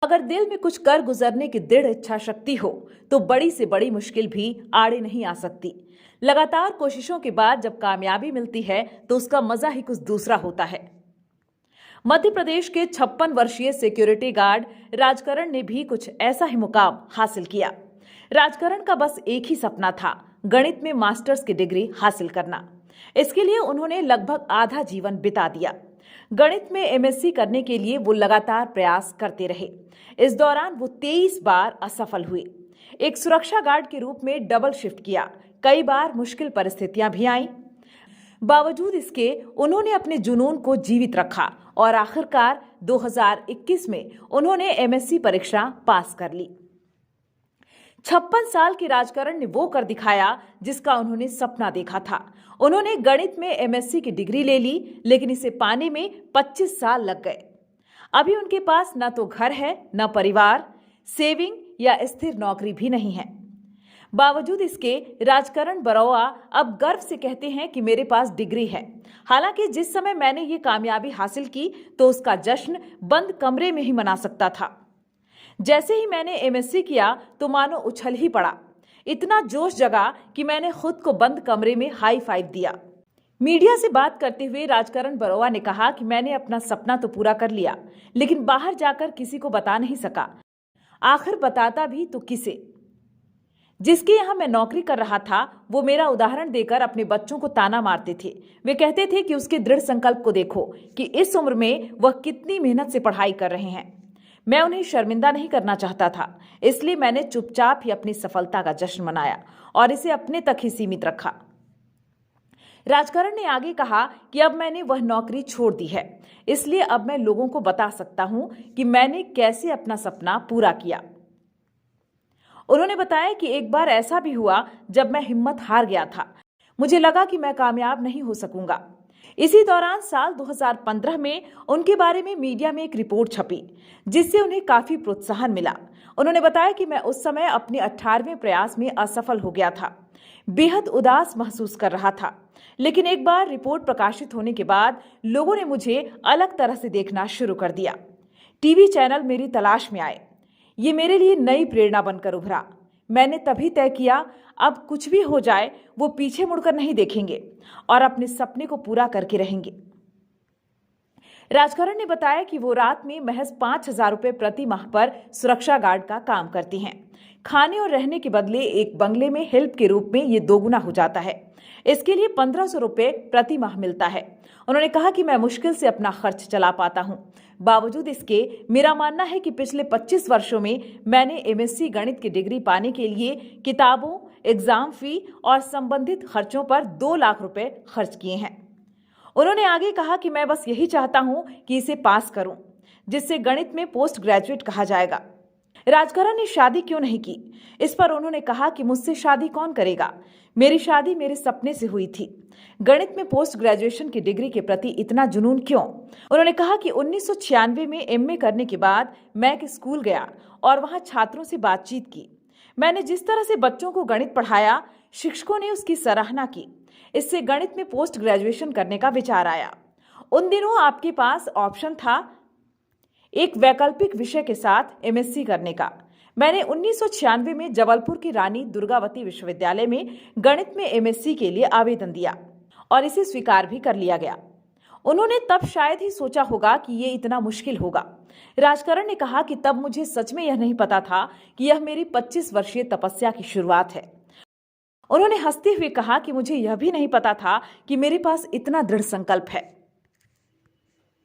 अगर दिल में कुछ कर गुजरने की दृढ़ इच्छा शक्ति हो तो बड़ी से बड़ी मुश्किल भी आड़े नहीं आ सकती। लगातार कोशिशों के बाद जब कामयाबी मिलती है तो उसका मजा ही कुछ दूसरा होता है। मध्य प्रदेश के 56 वर्षीय सिक्योरिटी गार्ड राजकरण ने भी कुछ ऐसा ही मुकाम हासिल किया। राजकरण का बस एक ही सपना था, गणित में मास्टर्स की डिग्री हासिल करना। इसके लिए उन्होंने लगभग आधा जीवन बिता दिया। गणित में एमएससी करने के लिए वो लगातार प्रयास करते रहे। इस दौरान वो 23 बार असफल हुए। एक सुरक्षा गार्ड के रूप में डबल शिफ्ट किया। कई बार मुश्किल परिस्थितियां भी आईं। बावजूद इसके उन्होंने अपने जुनून को जीवित रखा और आखिरकार 2021 में उन्होंने एमएससी परीक्षा पास कर ली। 56 साल के राजकरण ने वो कर दिखाया जिसका उन्होंने सपना देखा था। उन्होंने गणित में एमएससी की डिग्री ले ली, लेकिन इसे पाने में 25 साल लग गए। अभी उनके पास न तो घर है, न परिवार, सेविंग या स्थिर नौकरी भी नहीं है। बावजूद इसके राजकरण बरौआ अब गर्व से कहते हैं कि मेरे पास डिग्री है। हालांकि जिस समय मैंने ये कामयाबी हासिल की तो उसका जश्न बंद कमरे में ही मना सकता था। जैसे ही मैंने एमएससी किया तो मानो उछल ही पड़ा। इतना जोश जगा कि मैंने खुद को बंद कमरे में हाई फाइव दिया। मीडिया से बात करते हुए राजकरण बरौआ ने कहा कि मैंने अपना सपना तो पूरा कर लिया, लेकिन बाहर जाकर किसी को बता नहीं सका। आखिर बताता भी तो किसे? जिसके यहाँ मैं नौकरी कर रहा था वो मेरा उदाहरण देकर अपने बच्चों को ताना मारते थे। वे कहते थे कि उसके दृढ़ संकल्प को देखो कि इस उम्र में वह कितनी मेहनत से पढ़ाई कर रहे हैं। मैं उन्हें शर्मिंदा नहीं करना चाहता था, इसलिए मैंने चुपचाप ही अपनी सफलता का जश्न मनाया और इसे अपने तक ही सीमित रखा। राजकरण ने आगे कहा कि अब मैंने वह नौकरी छोड़ दी है, इसलिए अब मैं लोगों को बता सकता हूं कि मैंने कैसे अपना सपना पूरा किया। उन्होंने बताया कि एक बार ऐसा भी हुआ जब मैं हिम्मत हार गया था। मुझे लगा कि मैं कामयाब नहीं हो सकूंगा। इसी दौरान साल 2015 में उनके बारे में मीडिया में एक रिपोर्ट छपी, जिससे उन्हें काफी प्रोत्साहन मिला। उन्होंने बताया कि मैं उस समय अपने 18वें प्रयास में असफल हो गया था। बेहद उदास महसूस कर रहा था, लेकिन एक बार रिपोर्ट प्रकाशित होने के बाद लोगों ने मुझे अलग तरह से देखना शुरू कर दिया। टीवी चैनल मेरी तलाश में आए। ये मेरे लिए नई प्रेरणा बनकर उभरा। मैंने तभी तय किया, अब कुछ भी हो जाए वो पीछे मुड़कर नहीं देखेंगे और अपने सपने को पूरा करके रहेंगे। राजकरण ने बताया कि वो रात में महज 5,000 रुपए प्रति माह पर सुरक्षा गार्ड का काम करती हैं। खाने और रहने के बदले एक बंगले में हेल्प के रूप में ये दोगुना हो जाता है। इसके लिए 1,500 रुपए प्रति माह मिलता है। उन्होंने कहा कि मैं मुश्किल से अपना खर्च चला पाता हूं। बावजूद इसके मेरा मानना है कि पिछले 25 वर्षों में मैंने एमएससी गणित की डिग्री पाने के लिए किताबों, एग्जाम फी और संबंधित खर्चों पर 2 लाख रुपए खर्च किए हैं। उन्होंने आगे कहा कि मैं बस यही चाहता हूं कि इसे पास करूं, जिससे गणित में पोस्ट ग्रेजुएट कहा जाएगा। राजकरण ने शादी क्यों नहीं की, इस पर उन्होंने कहा कि मुझसे शादी कौन करेगा? मेरी शादी मेरे सपने से हुई थी। गणित में पोस्ट ग्रेजुएशन की डिग्री के प्रति इतना जुनून क्यों? उन्होंने कहा कि 1996 में एमए करने के बाद मैं एक स्कूल गया और वहां छात्रों से बातचीत की। मैंने जिस तरह से बच्चों को गणित पढ़ाया, शिक्षकों ने उसकी सराहना की। इससे गणित में पोस्ट ग्रेजुएशन करने का विचार आया। उन दिनों आपके पास ऑप्शन था एक वैकल्पिक विषय के साथ एमएससी करने का। मैंने 1996 में जबलपुर की रानी दुर्गावती विश्वविद्यालय में गणित में एमएससी के लिए आवेदन दिया और इसे स्वीकार भी कर लिया गया। उन्होंने तब शायद ही सोचा होगा कि ये इतना मुश्किल होगा। राजकरण ने कहा कि तब मुझे सच में यह नहीं पता था कि यह मेरी 25 वर्षीय तपस्या की शुरुआत है। उन्होंने हंसते हुए कहा कि मुझे यह भी नहीं पता था कि मेरे पास इतना दृढ़ संकल्प है।